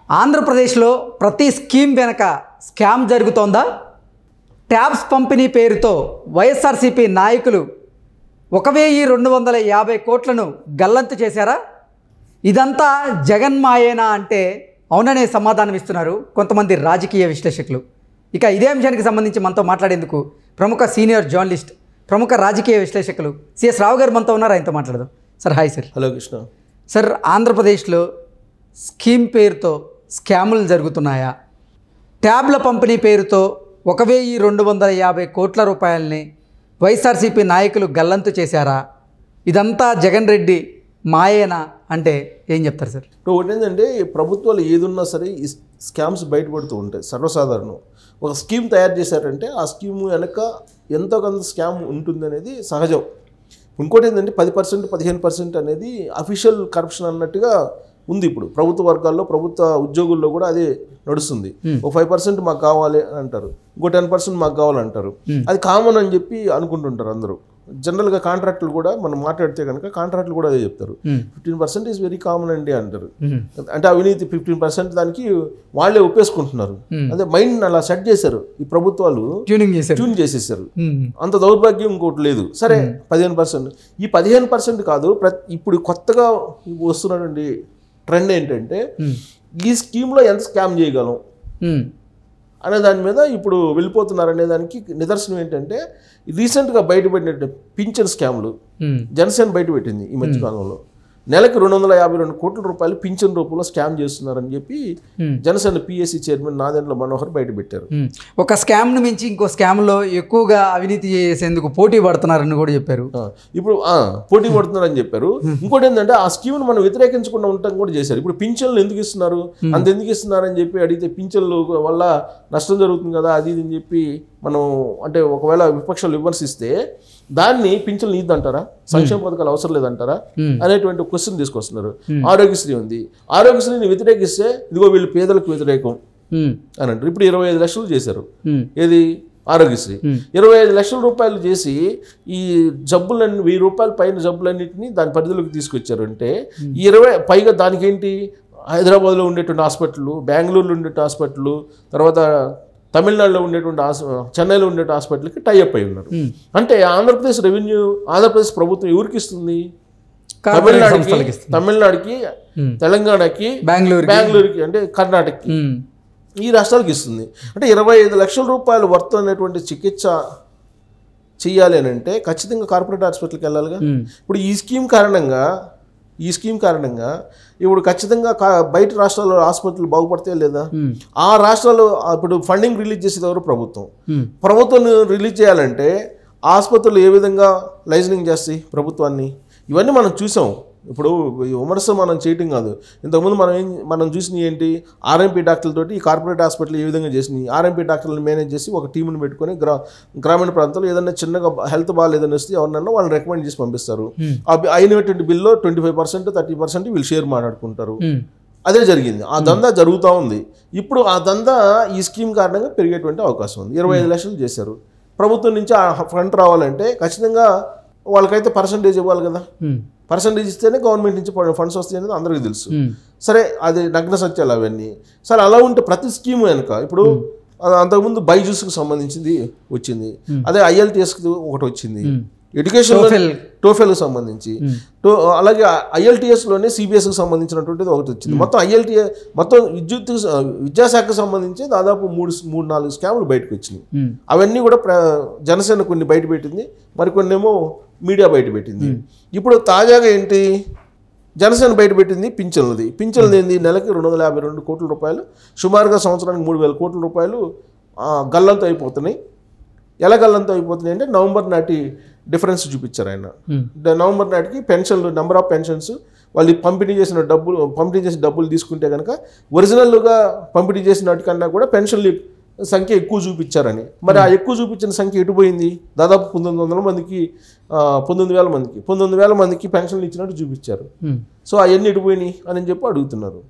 ఆంధ్రప్రదేశ్లో ప్రతి స్కీమ్ వెనక స్కామ్ జరుగుతోందా? ట్యాబ్స్ పంపిణీ పేరుతో వైఎస్ఆర్సీపీ నాయకులు 1250 కోట్లను గల్లంతు చేశారా? ఇదంతా జగన్ మాయేనా అంటే అవుననే సమాధానం ఇస్తున్నారు కొంతమంది రాజకీయ విశ్లేషకులు. ఇక ఇదే అంశానికి సంబంధించి మనతో మాట్లాడేందుకు ప్రముఖ సీనియర్ జర్నలిస్ట్, ప్రముఖ రాజకీయ విశ్లేషకులు సిఎస్ రావు గారు మనతో ఉన్నారు. ఆయనతో మాట్లాడదాం. Sir hi sir. Hello Krishna. Sir, ఆంధ్రప్రదేశ్లో స్కీమ్ పేరుతో స్కాములు జరుగుతున్నాయా? ట్యాబ్ల పంపిణీ పేరుతో 1250 కోట్ల రూపాయలని వైఎస్ఆర్సీపీ నాయకులు గల్లంతు చేశారా? ఇదంతా జగన్ రెడ్డి మాయేనా అంటే ఏం చెప్తారు సార్? ఇప్పుడు ఒకటి ఏంటంటే, ప్రభుత్వాలు ఏదున్నా సరే ఈ స్కామ్స్ బయటపడుతూ ఉంటాయి. సర్వసాధారణం. ఒక స్కీమ్ తయారు చేశారంటే ఆ స్కీమ్ వెనక ఎంతో కొంత స్కామ్ ఉంటుంది అనేది సహజం. ఇంకోటి ఏంటంటే 10% 15% అనేది అఫీషియల్ కరప్షన్ అన్నట్టుగా ఉంది. ఇప్పుడు ప్రభుత్వ వర్గాల్లో, ప్రభుత్వ ఉద్యోగుల్లో కూడా అదే నడుస్తుంది. ఒక 5% మాకు కావాలి అని అంటారు, ఇంకో 10% మాకు కావాలంటారు. అది కామన్ అని చెప్పి అనుకుంటుంటారు అందరూ. జనరల్గా కాంట్రాక్టులు కూడా మనం మాట్లాడితే కనుక కాంట్రాక్టులు కూడా అదే చెప్తారు. 15% ఈజ్ వెరీ కామన్ అండి అంటారు. అంటే అవినీతి 15% దానికి వాళ్ళే ఒప్పేసుకుంటున్నారు. అదే మైండ్ అలా సెట్ చేశారు ఈ ప్రభుత్వాలు, ట్యూన్ చేసేసారు. అంత దౌర్భాగ్యం ఇంకోటి లేదు. సరే 15%, ఈ 15% కాదు, ఇప్పుడు కొత్తగా వస్తున్నటువంటి ట్రెండ్ ఏంటంటే ఈ స్కీమ్లో ఎంత స్కామ్ చేయగలం అనే దాని మీద ఇప్పుడు వెళ్ళిపోతున్నారు. అనే దానికి నిదర్శనం ఏంటంటే, రీసెంట్గా బయటపడిన పింఛన్ స్కామ్లు జనసేన బయటపెట్టింది ఈ మధ్యకాలంలో. నెలకు 252 కోట్ల రూపాయలు పింఛన్ రూపంలో స్కామ్ చేస్తున్నారని చెప్పి జనసేన పిఎస్సి చైర్మన్ నాదెండ్ల మనోహర్ బయటపెట్టారు. ఒక స్కామ్ను మించి ఇంకో స్కామ్లో ఎక్కువగా అవినీతి చేసేందుకు పోటీ పడుతున్నారని కూడా చెప్పారు. ఇప్పుడు పోటీ పడుతున్నారని చెప్పారు. ఇంకోటి ఏంటంటే, ఆ స్కీమ్ను మనం వ్యతిరేకించకుండా ఉండటం కూడా చేశారు. ఇప్పుడు పింఛన్లు ఎందుకు ఇస్తున్నారు, అంత ఎందుకు ఇస్తున్నారు అని చెప్పి అడిగితే, పింఛన్లు వల్ల నష్టం జరుగుతుంది కదా అది ఇది అని చెప్పి మనం అంటే ఒకవేళ విపక్షాలు విమర్శిస్తే దాన్ని పింఛన్లు ఇద్దంటారా, సంక్షేమ పథకాలు అవసరం లేదంటారా అనేటువంటి క్వశ్చన్ తీసుకొస్తున్నారు. ఆరోగ్యశ్రీ ఉంది, ఆరోగ్యశ్రీని వ్యతిరేకిస్తే ఇదిగో వీళ్ళు పేదలకు వ్యతిరేకం అని అంటారు. ఇప్పుడు 25 లక్షలు చేశారు. ఏది ఆరోగ్యశ్రీ 25 లక్షల రూపాయలు చేసి ఈ జబ్బులన్నీ 1000 రూపాయల పైన జబ్బులన్నింటినీ దాని పరిధిలోకి తీసుకొచ్చారు. అంటే 20 పైగా దానికేంటి, హైదరాబాద్లో ఉండేటువంటి హాస్పిటల్, బెంగళూరులో ఉండేటువంటి హాస్పిటల్, తర్వాత తమిళనాడులో ఉండేటువంటి చెన్నైలో ఉండే హాస్పిటల్కి టైఅప్ అయి ఉన్నారు. అంటే ఆంధ్రప్రదేశ్ రెవెన్యూ, ఆంధ్రప్రదేశ్ ప్రభుత్వం ఎవరికి ఇస్తుంది? తమిళనాడుకి, తెలంగాణకి, బెంగళూరుకి, అంటే కర్ణాటకకి, ఈ రాష్ట్రాలకు ఇస్తుంది. అంటే 25 లక్షల రూపాయలు వర్త్ అనేటువంటి చికిత్స చెయ్యాలి అని అంటే ఖచ్చితంగా కార్పొరేట్ హాస్పిటల్కి వెళ్ళాలిగా. ఇప్పుడు ఈ స్కీమ్ కారణంగా ఇప్పుడు ఖచ్చితంగా బయట రాష్ట్రాల్లో హాస్పిటల్ బాగుపడతాయి లేదా? ఆ రాష్ట్రాల్లో ఇప్పుడు ఫండింగ్ రిలీజ్ చేసేది ఎవరు? ప్రభుత్వం రిలీజ్ చేయాలంటే ఆసుపత్రులు ఏ విధంగా లైసెన్సింగ్ చేస్తాయి ప్రభుత్వాన్ని? ఇవన్నీ మనం చూసాం. ఇప్పుడు విమర్శ మనం చేయటం కాదు. ఇంతకుముందు మనం చూసినవి ఏంటి, ఆర్ఎంపీ డాక్టర్లతోటి ఈ కార్పొరేట్ హాస్పిటల్ ఏ విధంగా చేసినాయి. ఆర్ఎంపీ డాక్టర్లను మేనేజ్ చేసి ఒక టీంని పెట్టుకొని గ్రామీణ ప్రాంతాల్లో ఏదైనా చిన్నగా హెల్త్ బాగాలేదని వస్తే ఎవరినన్నా వాళ్ళని రికమెండ్ చేసి పంపిస్తారు. అయినటువంటి బిల్లో 25% 30% వీళ్ళు షేర్ మాట్లాడుకుంటారు. అదే జరిగింది. ఆ దందా జరుగుతూ ఉంది. ఇప్పుడు ఆ దందా ఈ స్కీమ్ కారణంగా పెరిగేటువంటి అవకాశం ఉంది. 25 లక్షలు చేశారు. ప్రభుత్వం నుంచి ఆ ఫండ్ రావాలంటే ఖచ్చితంగా వాళ్ళకైతే పర్సంటేజ్ ఇవ్వాలి కదా. పర్సంటేజ్ ఇస్తేనే గవర్నమెంట్ నుంచి ఫండ్స్ వస్తాయి అనేది అందరికీ తెలుసు. సరే, అది నగ్న సత్యాలు అవన్నీ. సరే, అలా ఉంటే ప్రతి స్కీమ్ వెనుక ఇప్పుడు అంతకుముందు బైజూస్కి సంబంధించింది వచ్చింది, అదే ఐఎల్టీఎస్కి ఒకటి వచ్చింది, ఎడ్యుకేషన్ టోఫెల్కి సంబంధించి, అలాగే ఐఎల్టీఎస్లోనే సిబిఎస్కి సంబంధించినటువంటిది ఒకటి వచ్చింది. మొత్తం విద్యాశాఖకు సంబంధించి దాదాపు 3-4 స్కాములు బయటకు వచ్చినాయి. అవన్నీ కూడా జనసేన కొన్ని బయట పెట్టింది, మరికొన్ని ఏమో మీడియా బయట పెట్టింది. ఇప్పుడు తాజాగా ఏంటి, జనసేన బయట పెట్టింది పింఛన్లది ఏంది, నెలకి 252 కోట్ల రూపాయలు, సుమారుగా సంవత్సరానికి 3000 కోట్ల రూపాయలు గల్లంతు అయిపోతున్నాయి. ఎలా గల్లంతు అయిపోతున్నాయి అంటే, నవంబర్ నాటి డిఫరెన్స్ చూపించారు ఆయన. నవంబర్ నాటికి పెన్షన్లు, నెంబర్ ఆఫ్ పెన్షన్స్ వాళ్ళు పంపిణీ చేసిన డబ్బులు తీసుకుంటే కనుక ఒరిజినల్గా పంపిణీ చేసిన వాటికన్నా కూడా పెన్షన్లు సంఖ్య ఎక్కువ చూపించారని. మరి ఆ ఎక్కువ చూపించిన సంఖ్య ఎటుపోయింది? దాదాపు 1900 మందికి 19,000 మందికి పెన్షన్లు ఇచ్చినట్టు చూపించారు. సో అవన్నీ ఎటుపోయినాయి అని చెప్పి అడుగుతున్నారు.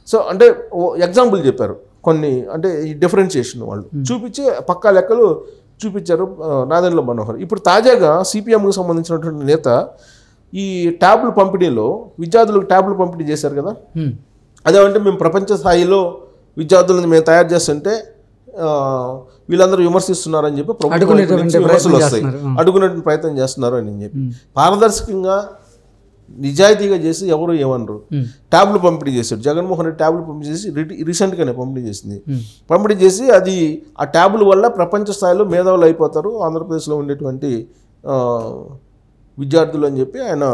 సో అంటే ఎగ్జాంపుల్ చెప్పారు కొన్ని, అంటే ఈ డిఫరెన్షియేషన్ వాళ్ళు చూపించి పక్కా లెక్కలు చూపించారు నాదెండ్ల మనోహర్. ఇప్పుడు తాజాగా సిపిఎంకి సంబంధించినటువంటి నేత ఈ ట్యాబ్ల పంపిణీలో విద్యార్థులకు ట్యాబ్లు పంపిణీ చేశారు కదా, అదేమంటే మేము ప్రపంచ స్థాయిలో విద్యార్థులను మేము తయారు చేస్తుంటే వీళ్ళందరూ విమర్శిస్తున్నారని చెప్పి ప్రభుత్వం విమర్శలు వస్తాయి, అడుగునే ప్రయత్నం చేస్తున్నారు అని చెప్పి. పారదర్శకంగా నిజాయితీగా చేసి ఎవరు ఏమన్నారు. ట్యాబ్లు పంపిణీ చేశాడు జగన్మోహన్ రెడ్డి, ట్యాబ్లు పంపిణీ చేసి రీసెంట్గానే పంపిణీ చేసింది. పంపిణీ చేసి అది ఆ ట్యాబ్ల వల్ల ప్రపంచ స్థాయిలో మేధావులు అయిపోతారు ఆంధ్రప్రదేశ్లో ఉండేటువంటి విద్యార్థులు అని చెప్పి ఆయన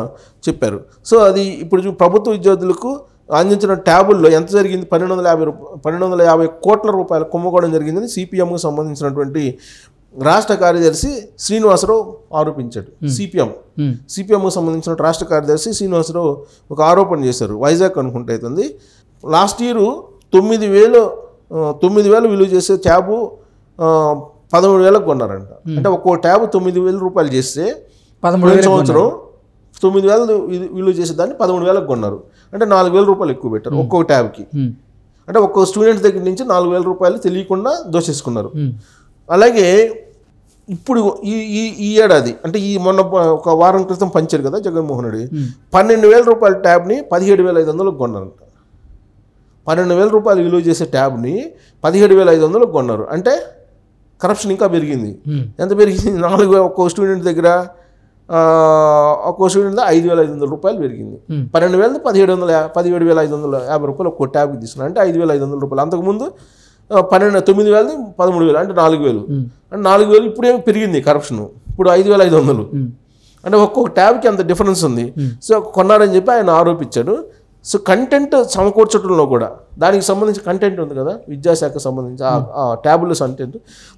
చెప్పారు. సో అది ఇప్పుడు ప్రభుత్వ విద్యార్థులకు అందించిన ట్యాబుల్లో ఎంత జరిగింది, 1250 కోట్ల రూపాయల కుంభకోణం జరిగిందని సిపిఎంకు సంబంధించినటువంటి రాష్ట్ర కార్యదర్శి శ్రీనివాసరావు ఆరోపించాడు. సిపిఎంకు సంబంధించిన రాష్ట్ర కార్యదర్శి శ్రీనివాసరావు ఒక ఆరోపణ చేశారు. వైజాగ్ అనుకుంటే అవుతుంది. లాస్ట్ ఇయర్ 9,000 విలువ చేసే ట్యాబు 13,000 కొన్నారంట. అంటే ఒక్కో ట్యాబు 9,000 రూపాయలు చేస్తే 13 సంవత్సరం 9,000 విలువ చేసేదాన్ని 13,000 కొన్నారు. అంటే 4,000 రూపాయలు ఎక్కువ పెట్టారు ఒక్కొక్క ట్యాబ్కి. అంటే ఒక్కొక్క స్టూడెంట్ దగ్గర నుంచి 4,000 రూపాయలు తెలియకుండా దోచేసుకున్నారు. అలాగే ఇప్పుడు ఈ ఏడాది అంటే ఈ మొన్న ఒక వారం క్రితం పంచారు కదా జగన్మోహన్ రెడ్డి, 12,000 రూపాయల ట్యాబ్ని 17,500 కొన్నారంట. 12,000 రూపాయలు విలువ చేసే ట్యాబ్ని 17,500 కొన్నారు. అంటే కరప్షన్ ఇంకా పెరిగింది. ఎంత పెరిగింది? 4,000 ఒక్కో స్టూడెంట్ దగ్గర, ఒక్కో స్టూడెంట్ 5,500 రూపాయలు పెరిగింది. 12,000 17,550 రూపాయలు ఒక్కో ట్యాబ్కి తీసుకున్నారు. అంటే 5,500 రూపాయలు. అంతకుముందు 9,000 13,000 అంటే 4,000. అంటే 4,000 ఇప్పుడే పెరిగింది కరప్షన్. ఇప్పుడు 5,500. అంటే ఒక్కొక్క ట్యాబ్కి అంత డిఫరెన్స్ ఉంది. సో కొన్నారని చెప్పి ఆయన ఆరోపించాడు. సో కంటెంట్ సమకూర్చడంలో కూడా దానికి సంబంధించి కంటెంట్ ఉంది కదా విద్యాశాఖకు సంబంధించి ఆ ట్యాబుల కంటెంట్,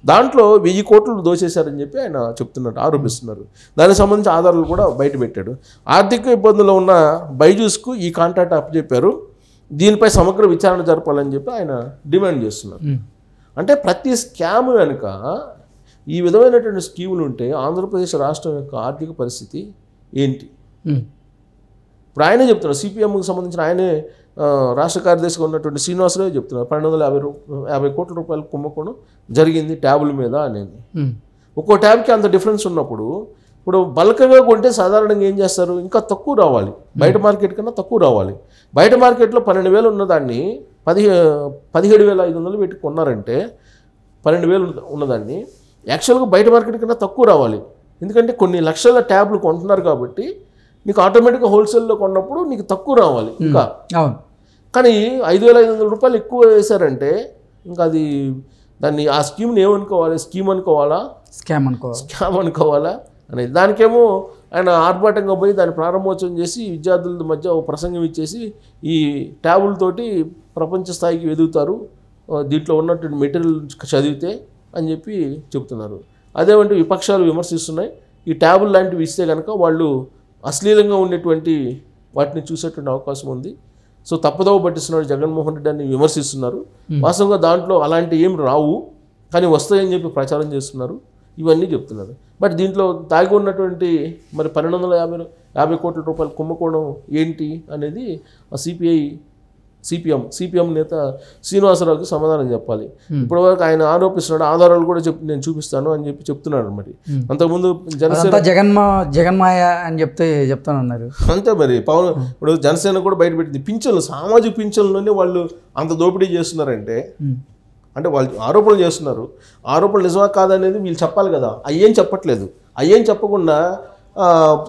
దాంట్లో 1,000 కోట్లు దోచేశారని చెప్పి ఆయన చెప్తున్నారు, ఆరోపిస్తున్నారు. దానికి సంబంధించి ఆధారాలు కూడా బయట పెట్టాడు. ఆర్థిక ఇబ్బందుల్లో ఉన్న బైజూస్కు ఈ కాంట్రాక్ట్ అప్పచెప్పారు, దీనిపై సమగ్ర విచారణ జరపాలని చెప్పి ఆయన డిమాండ్ చేస్తున్నారు. అంటే ప్రతి స్కామ్ వెనుక ఈ విధమైనటువంటి స్కీములు ఉంటే ఆంధ్రప్రదేశ్ రాష్ట్రం యొక్క ఆర్థిక పరిస్థితి ఏంటి? ఇప్పుడు ఆయనే చెప్తున్నారు, సిపిఎంకి సంబంధించిన ఆయనే రాష్ట్ర కార్యదర్శిగా ఉన్నటువంటి శ్రీనివాసరావు చెప్తున్నారు 1250 కోట్ల రూపాయల కుంభకోణం జరిగింది ట్యాబుల మీద అనేది. ఒక్కో ట్యాబ్కి అంత డిఫరెన్స్ ఉన్నప్పుడు ఇప్పుడు బల్క్గా కొంటే సాధారణంగా ఏం చేస్తారు, ఇంకా తక్కువ రావాలి, బయట మార్కెట్ కన్నా తక్కువ రావాలి. బయట మార్కెట్లో 12,000 ఉన్నదాన్ని 17,500 పెట్టి కొన్నారంటే 12,000 ఉన్నదాన్ని యాక్చువల్గా బయట మార్కెట్ కన్నా తక్కువ రావాలి. ఎందుకంటే కొన్ని లక్షల ట్యాబ్లు కొంటున్నారు కాబట్టి నీకు ఆటోమేటిక్గా హోల్సేల్లో కొన్నప్పుడు నీకు తక్కువ రావాలి ఇంకా. కానీ 5,500 రూపాయలు ఎక్కువ వేశారంటే ఇంకా అది దాన్ని ఆ స్కీమ్ని ఏమనుకోవాలి, స్కీమ్ అనుకోవాలా, స్కామ్ అనుకోవాలా అనేది. దానికేమో ఆయన ఆర్భాటంగా పోయి దాన్ని ప్రారంభోత్సవం చేసి విద్యార్థుల మధ్య ఒక ప్రసంగం ఇచ్చేసి ఈ ట్యాబులతోటి ప్రపంచ స్థాయికి ఎదుగుతారు, దీంట్లో ఉన్నటువంటి మెటీరియల్ చదివితే అని చెప్పి చెప్తున్నారు. అదేమంటే విపక్షాలు విమర్శిస్తున్నాయి, ఈ ట్యాబుల్ లాంటివి ఇస్తే కనుక వాళ్ళు అశ్లీలంగా ఉండేటువంటి వాటిని చూసేటువంటి అవకాశం ఉంది. సో తప్పుదోవ పట్టిస్తున్నారు జగన్మోహన్ రెడ్డి అని విమర్శిస్తున్నారు. వాస్తవంగా దాంట్లో అలాంటి ఏం రావు, కానీ వస్తాయని చెప్పి ప్రచారం చేస్తున్నారు, ఇవన్నీ చెప్తున్నారు. బట్ దీంట్లో తాగి ఉన్నటువంటి మరి 1250 కోట్ల రూపాయల కుంభకోణం ఏంటి అనేది ఆ సిపిఎం నేత శ్రీనివాసరావుకి సమాధానం చెప్పాలి. ఇప్పటివరకు ఆయన ఆరోపిస్తున్నాడు, ఆధారాలు కూడా నేను చూపిస్తాను అని చెప్పి చెప్తున్నాడు. మరి అంతకుముందు జనసేన జగన్మాయ అని చెప్తానన్నారు. అంతే మరి పవన్ ఇప్పుడు జనసేన కూడా బయటపెట్టింది పింఛన్లు, సామాజిక పింఛన్లోనే వాళ్ళు అంత దోపిడీ చేస్తున్నారంటే అంటే వాళ్ళు ఆరోపణలు చేస్తున్నారు. ఆరోపణలు నిజమా కాదనేది వీళ్ళు చెప్పాలి కదా, అయ్యేం చెప్పట్లేదు. అయ్యేం చెప్పకుండా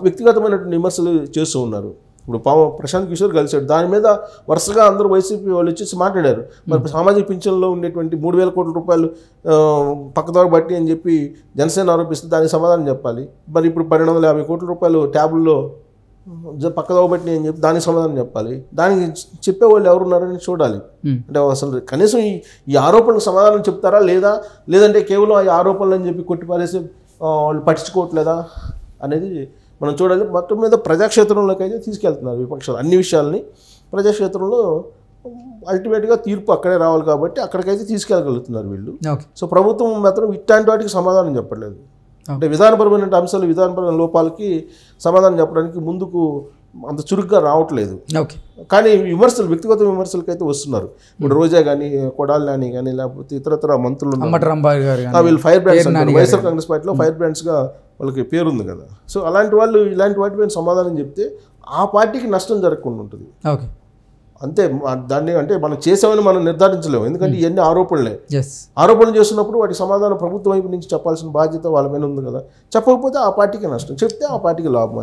వ్యక్తిగతమైనటువంటి విమర్శలు చేస్తూ ఉన్నారు. ఇప్పుడు ప్రశాంత్ కిషోర్ కలిశాడు, దాని మీద వరుసగా అందరూ వైసీపీ వాళ్ళు వచ్చేసి మాట్లాడారు. మరి సామాజిక పింఛన్లో ఉండేటువంటి 3,000 కోట్ల రూపాయలు పక్కదారు బట్టి అని చెప్పి జనసేన ఆరోపిస్తే దానికి సమాధానం చెప్పాలి. మరి ఇప్పుడు 1250 కోట్ల రూపాయలు ట్యాబుల్లో పక్కదారు బట్టి అని చెప్పి దానికి సమాధానం చెప్పాలి. దానికి చెప్పేవాళ్ళు ఎవరున్నారని చూడాలి. అంటే అసలు కనీసం ఈ ఆరోపణలకు సమాధానం చెప్తారా లేదంటే కేవలం ఈ ఆరోపణలు అని చెప్పి కొట్టిపారేసి వాళ్ళు పట్టించుకోవట్లేదా అనేది మనం చూడాలి. మొత్తం మీద ప్రజాక్షేత్రంలోకి అయితే తీసుకెళ్తున్నారు విపక్షాలు అన్ని విషయాల్ని. ప్రజాక్షేత్రంలో అల్టిమేట్గా తీర్పు అక్కడే రావాలి కాబట్టి అక్కడికైతే తీసుకెళ్ళగలుగుతున్నారు వీళ్ళు. సో ప్రభుత్వం మాత్రం ఇట్లాంటి వాటికి సమాధానం చెప్పట్లేదు. అంటే విధానపరమైన అంశాలు, విధానపరమైన లోపాలకి సమాధానం చెప్పడానికి ముందుకు అంత చురుగ్గా రావట్లేదు. కానీ విమర్శలు, వ్యక్తిగత విమర్శలకి అయితే వస్తున్నారు. ఇప్పుడు రోజా కానీ, కొడాలి నాని కానీ, లేకపోతే ఇతరతర మంత్రులు వీళ్ళు ఫైర్ బ్రాండ్స్ అంటారు. వైఎస్ఆర్ కాంగ్రెస్ పార్టీలో ఫైర్ బ్రాండ్స్గా వాళ్ళకి పేరుంది కదా. సో అలాంటి వాళ్ళు ఇలాంటి వాటిపైన సమాధానం చెప్తే ఆ పార్టీకి నష్టం జరగకుండా ఉంటుంది. అంతే దాన్ని అంటే మనం చేసామని మనం నిర్ధారించలేము, ఎందుకంటే ఇవన్నీ ఆరోపణలే. ఎస్ ఆరోపణలు చేస్తున్నప్పుడు వాటి సమాధానం ప్రభుత్వం వైపు నుంచి చెప్పాల్సిన బాధ్యత వాళ్ళ మీద ఉంది కదా. చెప్పకపోతే ఆ పార్టీకి నష్టం, చెప్తే ఆ పార్టీకి లాభం.